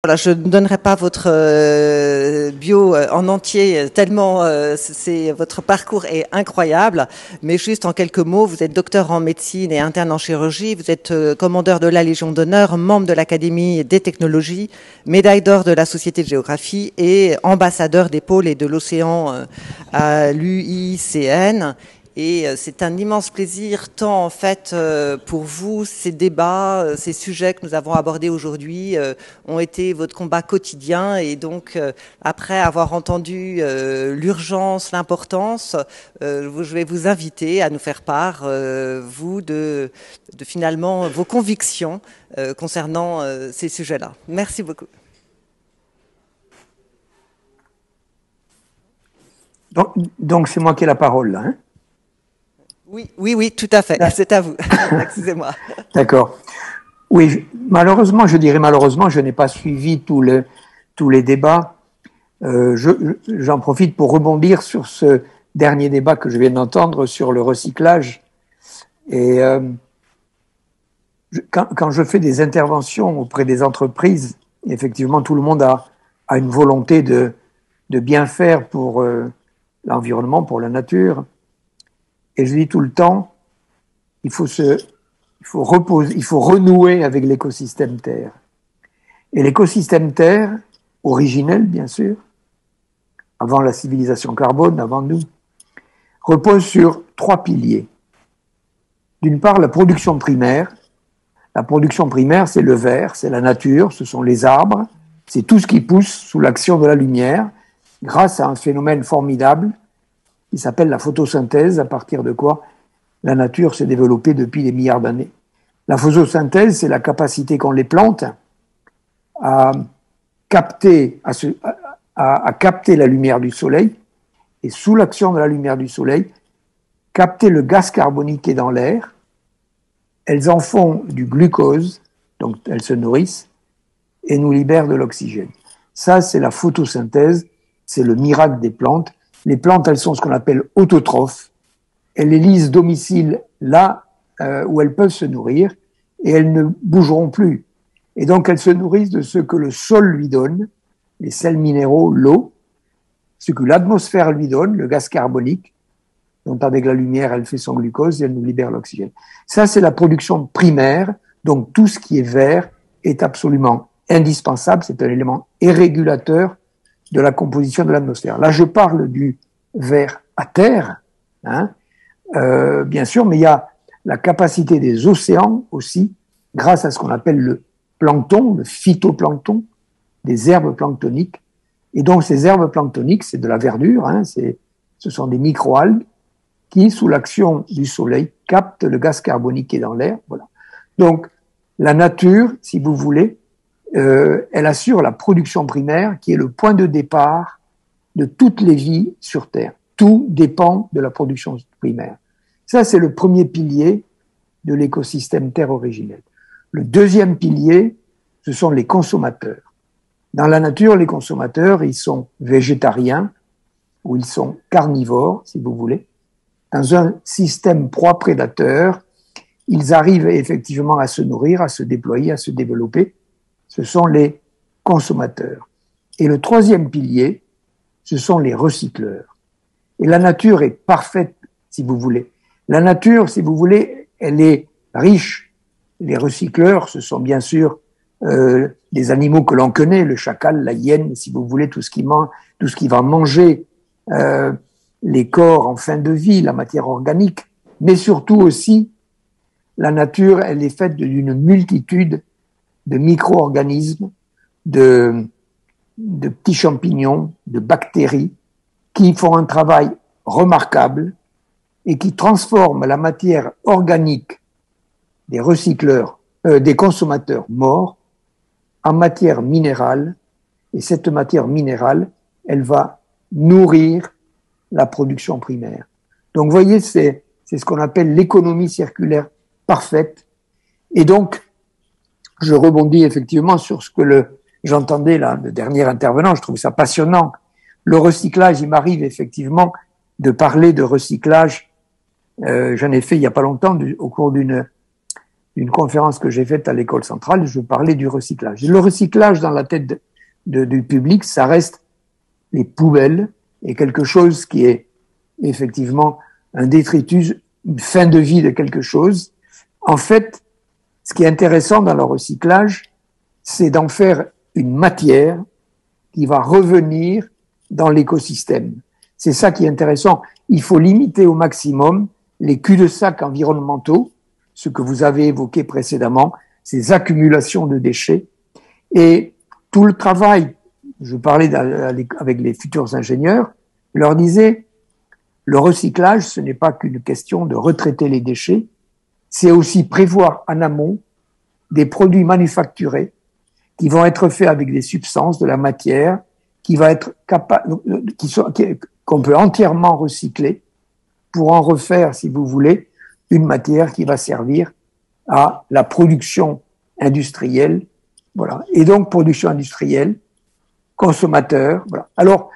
Voilà, je ne donnerai pas votre bio en entier, tellement votre parcours est incroyable, mais juste en quelques mots, vous êtes docteur en médecine et interne en chirurgie, vous êtes commandeur de la Légion d'honneur, membre de l'Académie des technologies, médaille d'or de la Société de géographie et ambassadeur des pôles et de l'océan à l'UICN. Et c'est un immense plaisir, tant en fait pour vous, ces débats, ces sujets que nous avons abordés aujourd'hui ont été votre combat quotidien. Et donc, après avoir entendu l'urgence, l'importance, je vais vous inviter à nous faire part, vous, de finalement vos convictions concernant ces sujets-là. Merci beaucoup. Donc c'est moi qui ai la parole, là, hein? Oui, tout à fait. C'est à vous. Excusez-moi. D'accord. Oui, malheureusement, je n'ai pas suivi tous les débats. J'en profite pour rebondir sur ce dernier débat que je viens d'entendre sur le recyclage. Et quand je fais des interventions auprès des entreprises, effectivement, tout le monde a une volonté de bien faire pour l'environnement, pour la nature. Et je dis tout le temps, il faut renouer avec l'écosystème Terre. Et l'écosystème Terre, originel bien sûr, avant la civilisation carbone, avant nous, repose sur 3 piliers. D'une part, la production primaire. La production primaire, c'est le vert, c'est la nature, ce sont les arbres, c'est tout ce qui pousse sous l'action de la lumière, grâce à un phénomène formidable qui s'appelle la photosynthèse, à partir de quoi la nature s'est développée depuis des milliards d'années. La photosynthèse, c'est la capacité qu'ont les plantes à capter la lumière du soleil, et sous l'action de la lumière du soleil, capter le gaz carbonique qui est dans l'air. Elles en font du glucose, donc elles se nourrissent, et nous libèrent de l'oxygène. Ça, c'est la photosynthèse, c'est le miracle des plantes. Les plantes, elles sont ce qu'on appelle autotrophes. Elles élisent domicile là où elles peuvent se nourrir et elles ne bougeront plus. Et donc, elles se nourrissent de ce que le sol lui donne, les sels minéraux, l'eau, ce que l'atmosphère lui donne, le gaz carbonique, dont avec la lumière, elle fait son glucose et elle nous libère l'oxygène. Ça, c'est la production primaire. Donc, tout ce qui est vert est absolument indispensable. C'est un élément régulateur de la composition de l'atmosphère. Là, je parle du vert à terre, hein, bien sûr, mais il y a la capacité des océans aussi, grâce à ce qu'on appelle le plancton, le phytoplancton, des herbes planctoniques. Et donc, ces herbes planctoniques, c'est de la verdure, hein, ce sont des microalgues qui, sous l'action du soleil, captent le gaz carbonique qui est dans l'air. Voilà. Donc, la nature, si vous voulez, elle assure la production primaire qui est le point de départ de toutes les vies sur Terre. Tout dépend de la production primaire. Ça, c'est le premier pilier de l'écosystème Terre originel. Le deuxième pilier, ce sont les consommateurs. Dans la nature, les consommateurs, ils sont végétariens ou ils sont carnivores, si vous voulez. Dans un système proie-prédateur, ils arrivent effectivement à se nourrir, à se déployer, à se développer. Ce sont les consommateurs. Et le troisième pilier, ce sont les recycleurs. Et la nature est parfaite, si vous voulez. La nature, si vous voulez, elle est riche. Les recycleurs, ce sont bien sûr des animaux que l'on connaît, le chacal, la hyène, si vous voulez, tout ce qui va manger les corps en fin de vie, la matière organique. Mais surtout aussi, la nature, elle est faite d'une multitude de micro-organismes, de petits champignons, de bactéries, qui font un travail remarquable et qui transforment la matière organique des recycleurs, des consommateurs morts en matière minérale. Et cette matière minérale, elle va nourrir la production primaire. Donc, vous voyez, c'est ce qu'on appelle l'économie circulaire parfaite. Et donc, je rebondis effectivement sur ce que j'entendais là, le dernier intervenant, je trouve ça passionnant. Le recyclage, il m'arrive effectivement de parler de recyclage. J'en ai fait il y a pas longtemps au cours d'une d'une conférence que j'ai faite à l'école centrale, je parlais du recyclage. Et le recyclage dans la tête du public, ça reste les poubelles et quelque chose qui est effectivement un détritus, une fin de vie de quelque chose. En fait, ce qui est intéressant dans le recyclage, c'est d'en faire une matière qui va revenir dans l'écosystème. C'est ça qui est intéressant. Il faut limiter au maximum les culs-de-sac environnementaux, ce que vous avez évoqué précédemment, ces accumulations de déchets. Et tout le travail, je parlais avec les futurs ingénieurs, je leur disais, le recyclage, ce n'est pas qu'une question de retraiter les déchets, c'est aussi prévoir en amont des produits manufacturés qui vont être faits avec des substances, de la matière, qui va être capable, qu'on peut entièrement recycler pour en refaire, si vous voulez, une matière qui va servir à la production industrielle, voilà. Et donc, production industrielle, consommateur, voilà. Alors,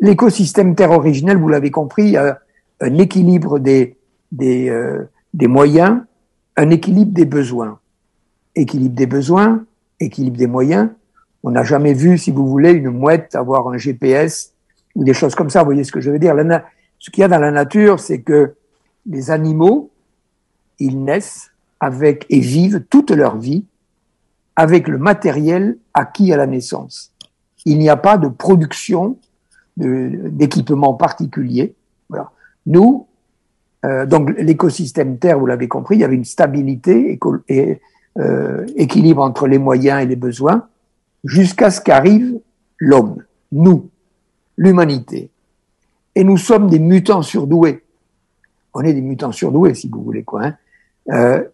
l'écosystème terre originel, vous l'avez compris, il y a un équilibre des moyens, un équilibre des besoins. Équilibre des besoins, équilibre des moyens. On n'a jamais vu, si vous voulez, une mouette avoir un GPS ou des choses comme ça. Vous voyez ce que je veux dire? Ce qu'il y a dans la nature, c'est que les animaux, ils naissent avec et vivent toute leur vie avec le matériel acquis à la naissance. Il n'y a pas de production d'équipements particuliers. Voilà. Nous, donc l'écosystème Terre, vous l'avez compris, il y avait une stabilité et équilibre entre les moyens et les besoins, jusqu'à ce qu'arrive l'homme, nous, l'humanité. Et nous sommes des mutants surdoués. On est des mutants surdoués, si vous voulez, quoi.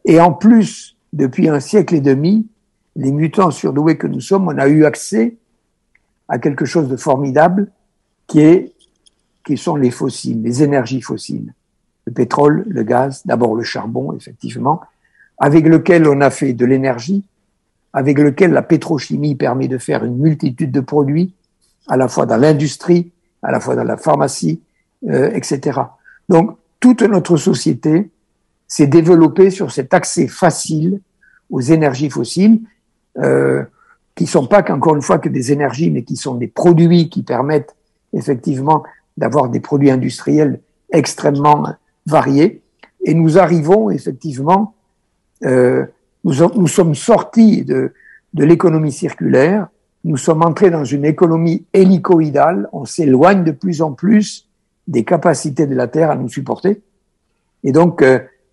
Et en plus, depuis un siècle et demi, les mutants surdoués que nous sommes, on a eu accès à quelque chose de formidable qui sont les fossiles, les énergies fossiles. Le pétrole, le gaz, d'abord le charbon, effectivement, avec lequel on a fait de l'énergie, avec lequel la pétrochimie permet de faire une multitude de produits, à la fois dans l'industrie, à la fois dans la pharmacie, etc. Donc, toute notre société s'est développée sur cet accès facile aux énergies fossiles, qui sont pas qu'encore une fois que des énergies, mais qui sont des produits qui permettent effectivement d'avoir des produits industriels extrêmement variés. Et nous arrivons effectivement, nous sommes sortis de l'économie circulaire, nous sommes entrés dans une économie hélicoïdale, on s'éloigne de plus en plus des capacités de la Terre à nous supporter. Et donc,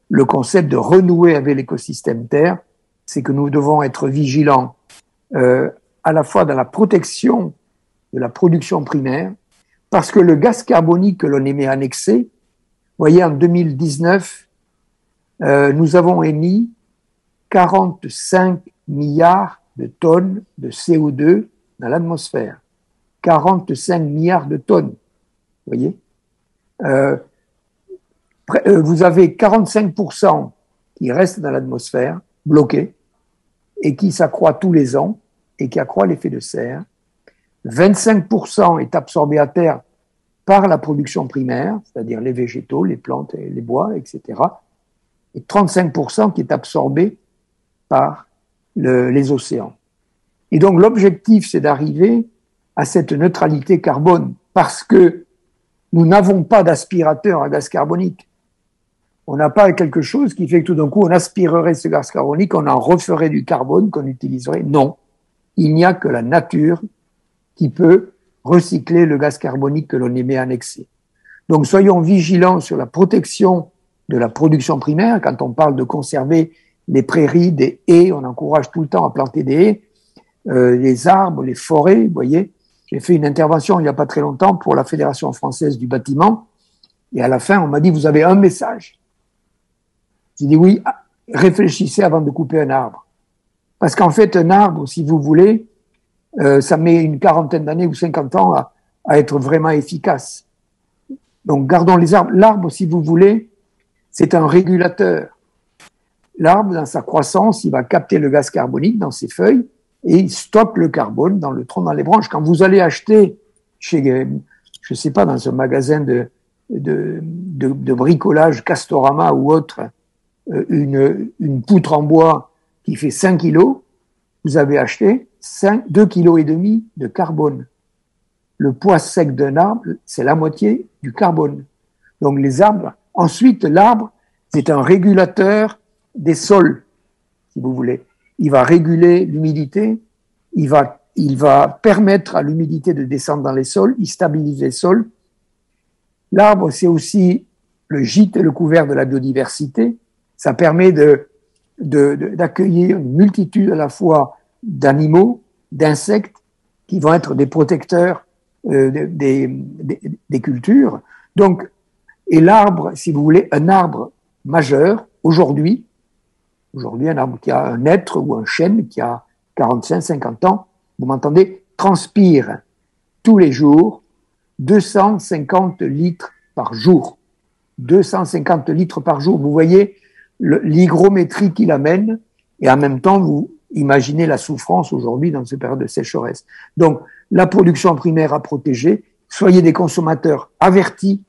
le concept de renouer avec l'écosystème Terre, c'est que nous devons être vigilants à la fois dans la protection de la production primaire, parce que le gaz carbonique que l'on émet annexé, vous voyez, en 2019, nous avons émis 45 milliards de tonnes de CO2 dans l'atmosphère. 45 milliards de tonnes, vous voyez. Vous avez 45% qui restent dans l'atmosphère, bloqués, et qui s'accroît tous les ans, et qui accroît l'effet de serre. 25% est absorbé à terre par la production primaire, c'est-à-dire les végétaux, les plantes, et les bois, etc. Et 35% qui est absorbé par les océans. Et donc l'objectif, c'est d'arriver à cette neutralité carbone, parce que nous n'avons pas d'aspirateur à gaz carbonique. On n'a pas quelque chose qui fait que tout d'un coup on aspirerait ce gaz carbonique, on en referait du carbone qu'on utiliserait. Non, il n'y a que la nature qui peut recycler le gaz carbonique que l'on émet annexé. Donc soyons vigilants sur la protection de la production primaire. Quand on parle de conserver les prairies, des haies, on encourage tout le temps à planter des haies, les arbres, les forêts, vous voyez. J'ai fait une intervention il n'y a pas très longtemps pour la Fédération française du bâtiment, et à la fin on m'a dit, vous avez un message. J'ai dit oui, réfléchissez avant de couper un arbre. Parce qu'en fait, un arbre, si vous voulez, ça met une quarantaine d'années ou 50 ans à être vraiment efficace. Donc, gardons les arbres. L'arbre, si vous voulez, c'est un régulateur. L'arbre, dans sa croissance, il va capter le gaz carbonique dans ses feuilles et il stocke le carbone dans le tronc, dans les branches. Quand vous allez acheter chez, je sais pas, dans un magasin de bricolage Castorama ou autre, une poutre en bois qui fait 5 kilos, vous avez acheté 2,5 kg de carbone. Le poids sec d'un arbre, c'est la moitié du carbone. Donc les arbres, ensuite l'arbre, c'est un régulateur des sols, si vous voulez. Il va réguler l'humidité, il va permettre à l'humidité de descendre dans les sols, il stabilise les sols. L'arbre, c'est aussi le gîte et le couvert de la biodiversité. Ça permet d'accueillir une multitude à la fois d'animaux, d'insectes, qui vont être des protecteurs des cultures. Donc, et l'arbre, si vous voulez, un arbre majeur, aujourd'hui, un arbre qui a un être ou un chêne qui a 45, 50 ans, vous m'entendez, transpire tous les jours 250 litres par jour. 250 litres par jour. Vous voyez l'hygrométrie qu'il amène, et en même temps, vous imaginez la souffrance aujourd'hui dans ces périodes de sécheresse. Donc, la production primaire à protéger, soyez des consommateurs avertis,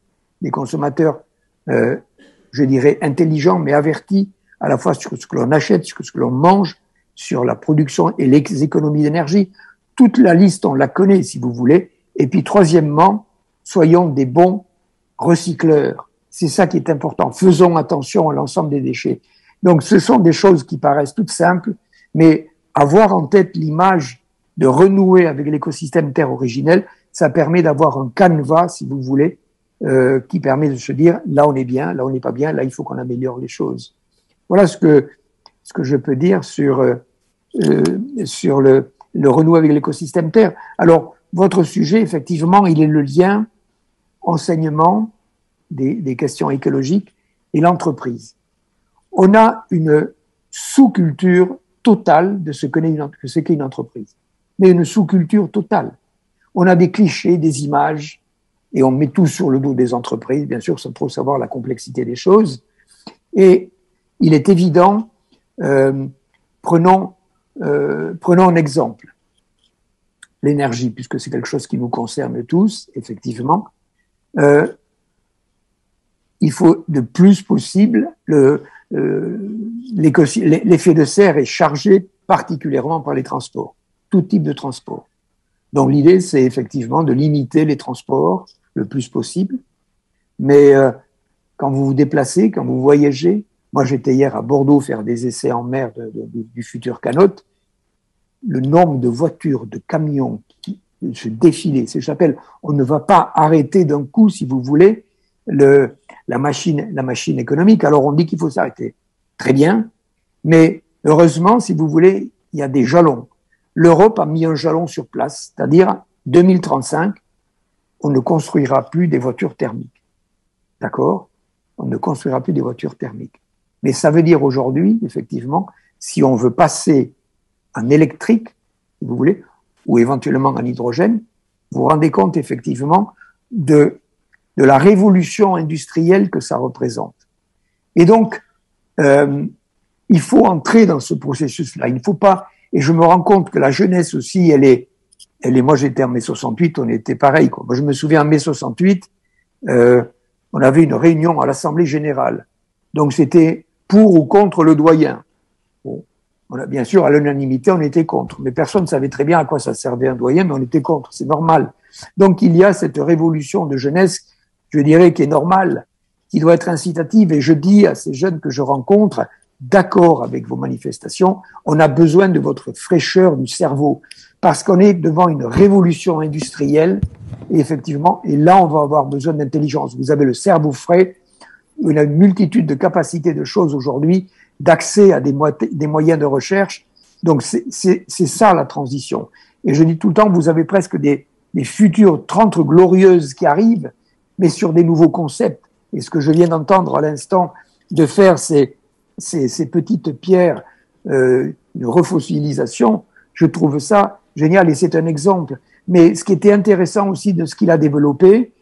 des consommateurs, je dirais, intelligents, mais avertis à la fois sur ce que l'on achète, sur ce que l'on mange, sur la production et les économies d'énergie. Toute la liste, on la connaît, si vous voulez. Et puis, troisièmement, soyons des bons recycleurs. C'est ça qui est important. Faisons attention à l'ensemble des déchets. Donc, ce sont des choses qui paraissent toutes simples, mais avoir en tête l'image de renouer avec l'écosystème terre originel, ça permet d'avoir un canevas, si vous voulez, qui permet de se dire, là on est bien, là on n'est pas bien, là il faut qu'on améliore les choses. Voilà ce que je peux dire sur le renouveau avec l'écosystème terre. Alors, votre sujet, effectivement, il est le lien enseignement des questions écologiques et l'entreprise. On a une sous-culture totale de ce qu'est une entreprise, mais une sous-culture totale. On a des clichés, des images, et on met tout sur le dos des entreprises, bien sûr, sans trop savoir la complexité des choses. Et il est évident, prenons un exemple, l'énergie, puisque c'est quelque chose qui nous concerne tous, effectivement. Il faut le plus possible, l'effet de serre est chargé particulièrement par les transports, tout type de transport. Donc l'idée, c'est effectivement de limiter les transports le plus possible. Mais quand vous vous déplacez, quand vous voyagez, moi j'étais hier à Bordeaux faire des essais en mer du futur Canot, le nombre de voitures, de camions qui se défilaient, c'est ce que j'appelle, on ne va pas arrêter d'un coup, si vous voulez, la machine économique. Alors on dit qu'il faut s'arrêter. Très bien, mais heureusement, si vous voulez, il y a des jalons. L'Europe a mis un jalon sur place, c'est-à-dire 2035, on ne construira plus des voitures thermiques. D'accord? On ne construira plus des voitures thermiques. Mais ça veut dire aujourd'hui, effectivement, si on veut passer en électrique, si vous voulez, ou éventuellement en hydrogène, vous vous rendez compte effectivement de la révolution industrielle que ça représente. Et donc, il faut entrer dans ce processus-là. Il ne faut pas, et je me rends compte que la jeunesse aussi, elle est, moi j'étais en mai 68, on était pareil, quoi. Moi je me souviens en mai 68, on avait une réunion à l'Assemblée Générale. Donc c'était pour ou contre le doyen. Bon, bien sûr, à l'unanimité, on était contre. Mais personne ne savait très bien à quoi ça servait un doyen, mais on était contre. C'est normal. Donc il y a cette révolution de jeunesse, je dirais, qui est normale, qui doit être incitative. Et je dis à ces jeunes que je rencontre, d'accord avec vos manifestations, on a besoin de votre fraîcheur du cerveau. Parce qu'on est devant une révolution industrielle, et effectivement, et là, on va avoir besoin d'intelligence. Vous avez le cerveau frais, on a une multitude de capacités de choses aujourd'hui, d'accès à des moyens de recherche. Donc, c'est ça la transition. Et je dis tout le temps, vous avez presque des futures 30 glorieuses qui arrivent, mais sur des nouveaux concepts. Et ce que je viens d'entendre à l'instant, de faire ces petites pierres de refossilisation, je trouve ça génial et c'est un exemple. Mais ce qui était intéressant aussi de ce qu'il a développé,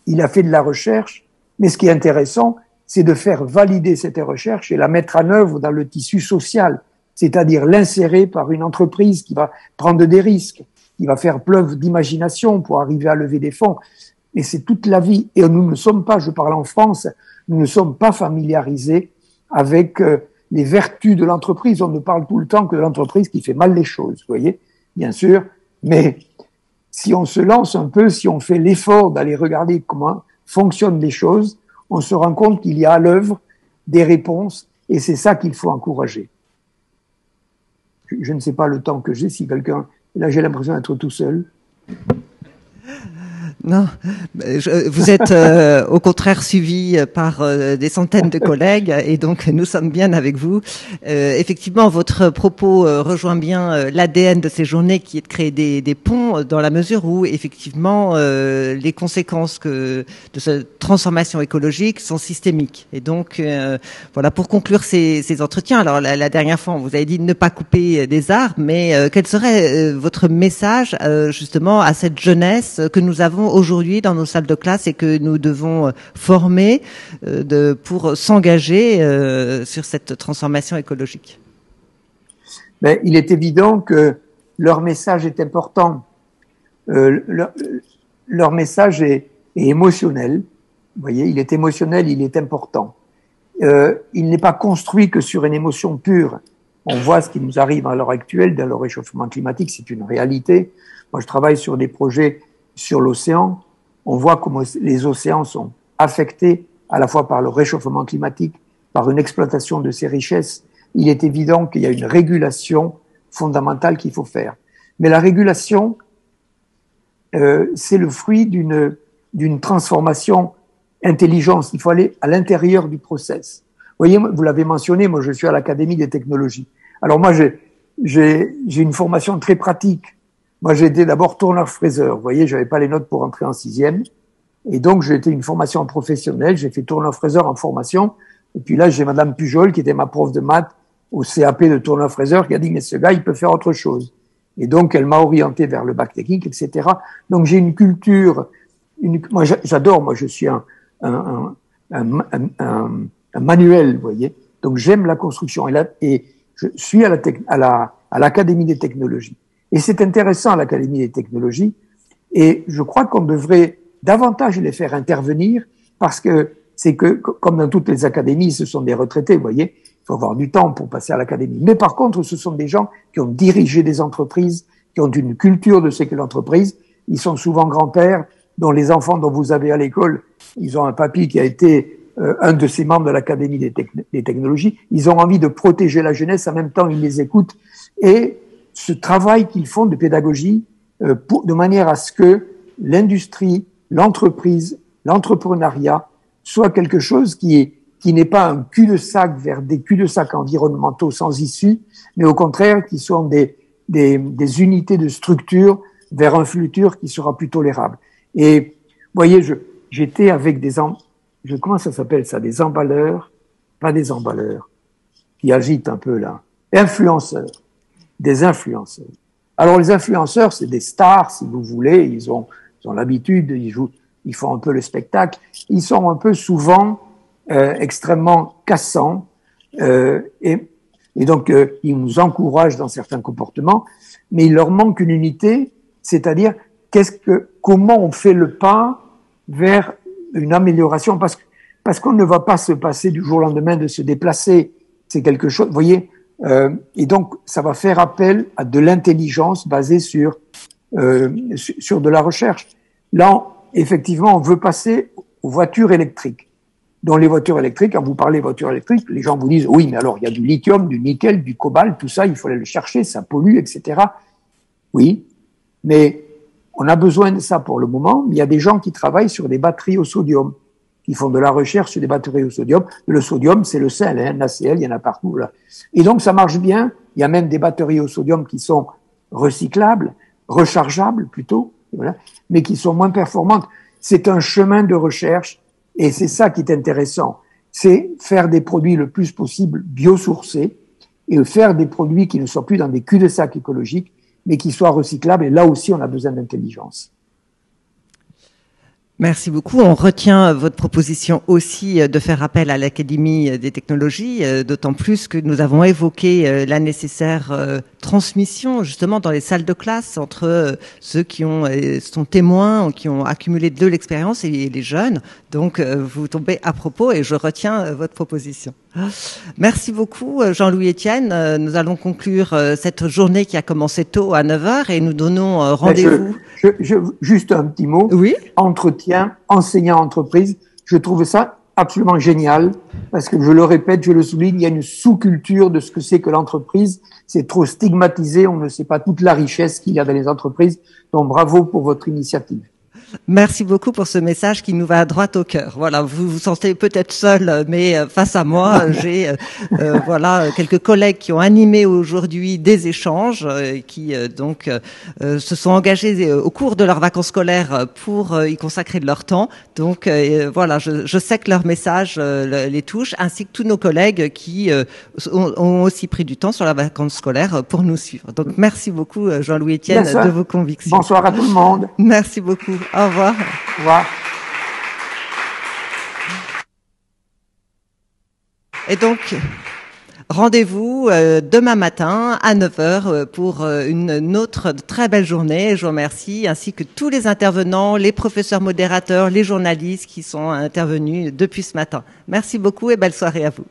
il a fait de la recherche, mais ce qui est intéressant, c'est de faire valider cette recherche et la mettre en œuvre dans le tissu social, c'est-à-dire l'insérer par une entreprise qui va prendre des risques, qui va faire preuve d'imagination pour arriver à lever des fonds. Et c'est toute la vie. Et nous ne sommes pas, je parle en France, nous ne sommes pas familiarisés avec les vertus de l'entreprise. On ne parle tout le temps que de l'entreprise qui fait mal les choses, vous voyez, bien sûr, mais si on se lance un peu, si on fait l'effort d'aller regarder comment fonctionnent les choses, on se rend compte qu'il y a à l'œuvre des réponses, et c'est ça qu'il faut encourager. Je ne sais pas le temps que j'ai, si quelqu'un... Là, j'ai l'impression d'être tout seul. Non, vous êtes au contraire suivi par des centaines de collègues et donc nous sommes bien avec vous. Effectivement, votre propos rejoint bien l'ADN de ces journées qui est de créer des ponts dans la mesure où effectivement les conséquences de cette transformation écologique sont systémiques. Et donc voilà, pour conclure ces entretiens, alors la dernière fois, vous avez dit de ne pas couper des arbres, mais quel serait votre message justement à cette jeunesse que nous avons aujourd'hui dans nos salles de classe et que nous devons former pour s'engager sur cette transformation écologique? Ben, il est évident que leur message est important. Leur message est émotionnel. Vous voyez, il est émotionnel, il est important. Il n'est pas construit que sur une émotion pure. On voit ce qui nous arrive à l'heure actuelle dans le réchauffement climatique, c'est une réalité. Moi, je travaille sur des projets sur l'océan. On voit comment les océans sont affectés à la fois par le réchauffement climatique, par une exploitation de ces richesses. Il est évident qu'il y a une régulation fondamentale qu'il faut faire. Mais la régulation, c'est le fruit d'une transformation intelligence. Il faut aller à l'intérieur du process. Vous voyez, vous l'avez mentionné, moi je suis à l'Académie des technologies. Alors moi j'ai une formation très pratique. Moi, j'ai été d'abord tourneur-fraiseur. Vous voyez, j'avais pas les notes pour entrer en 6e. Et donc, j'ai été une formation professionnelle. J'ai fait tourneur-fraiseur en formation. Et puis là, j'ai Madame Pujol, qui était ma prof de maths au CAP de tourneur-fraiseur, qui a dit, mais ce gars, il peut faire autre chose. Et donc, elle m'a orienté vers le bac technique, etc. Donc, j'ai une culture, moi, j'adore, moi, je suis un manuel, vous voyez. Donc, j'aime la construction. Et je suis à l'Académie des technologies. Et c'est intéressant à l'Académie des technologies, et je crois qu'on devrait davantage les faire intervenir, parce que c'est que, comme dans toutes les académies, ce sont des retraités, vous voyez, il faut avoir du temps pour passer à l'académie. Mais par contre, ce sont des gens qui ont dirigé des entreprises, qui ont une culture de ce qu'est l'entreprise. Ils sont souvent grands-pères, dont les enfants dont vous avez à l'école, ils ont un papy qui a été un de ces membres de l'Académie des technologies. Ils ont envie de protéger la jeunesse, en même temps ils les écoutent, et ce travail qu'ils font de pédagogie, de manière à ce que l'industrie, l'entreprise, l'entrepreneuriat soit quelque chose qui n'est pas un cul-de-sac vers des cul-de-sac environnementaux sans issue, mais au contraire qui sont des unités de structure vers un futur qui sera plus tolérable. Et vous voyez, j'étais avec comment ça s'appelle ça, des emballeurs, pas des emballeurs, qui agitent un peu là, influenceurs. Des influenceurs. Alors les influenceurs, c'est des stars, si vous voulez, ils ont l'habitude, ils font un peu le spectacle, ils sont un peu souvent extrêmement cassants, et donc ils nous encouragent dans certains comportements, mais il leur manque une unité, c'est-à-dire comment on fait le pas vers une amélioration, parce qu'on ne va pas se passer du jour au lendemain de se déplacer, c'est quelque chose, vous voyez. Et donc, ça va faire appel à de l'intelligence basée sur de la recherche. Là, effectivement, on veut passer aux voitures électriques. Dans les voitures électriques, quand vous parlez voitures électriques, les gens vous disent, oui, mais alors, il y a du lithium, du nickel, du cobalt, tout ça, il faut aller le chercher, ça pollue, etc. Oui, mais on a besoin de ça pour le moment, mais il y a des gens qui travaillent sur des batteries au sodium, qui font de la recherche sur des batteries au sodium. Le sodium, c'est le sel, hein, NaCl, il y en a partout, là. Et donc, ça marche bien. Il y a même des batteries au sodium qui sont recyclables, rechargeables plutôt, voilà, mais qui sont moins performantes. C'est un chemin de recherche, et c'est ça qui est intéressant. C'est faire des produits le plus possible biosourcés, et faire des produits qui ne soient plus dans des cul-de-sac écologiques, mais qui soient recyclables, et là aussi, on a besoin d'intelligence. Merci beaucoup. On retient votre proposition aussi de faire appel à l'Académie des technologies, d'autant plus que nous avons évoqué la nécessaire transmission justement dans les salles de classe entre ceux qui sont témoins, qui ont accumulé de l'expérience et les jeunes, Donc, vous tombez à propos et je retiens votre proposition. Merci beaucoup, Jean-Louis Etienne. Nous allons conclure cette journée qui a commencé tôt à 9 heures et nous donnons rendez-vous. Juste un petit mot. Oui. Entretien, enseignant entreprise. Je trouve ça absolument génial parce que je le répète, je le souligne, il y a une sous-culture de ce que c'est que l'entreprise. C'est trop stigmatisé. On ne sait pas toute la richesse qu'il y a dans les entreprises. Donc, bravo pour votre initiative. Merci beaucoup pour ce message qui nous va droit au cœur. Voilà, vous vous sentez peut-être seul, mais face à moi, j'ai voilà quelques collègues qui ont animé aujourd'hui des échanges, qui donc se sont engagés au cours de leurs vacances scolaires pour y consacrer de leur temps. Donc voilà, je sais que leur message les touche, ainsi que tous nos collègues qui ont aussi pris du temps sur la vacances scolaires pour nous suivre. Donc merci beaucoup, Jean-Louis Etienne, de vos convictions. Bonsoir à tout le monde. Merci beaucoup. Au revoir. Au revoir. Et donc, rendez-vous demain matin à 9 heures pour une autre très belle journée. Je vous remercie, ainsi que tous les intervenants, les professeurs modérateurs, les journalistes qui sont intervenus depuis ce matin. Merci beaucoup et belle soirée à vous.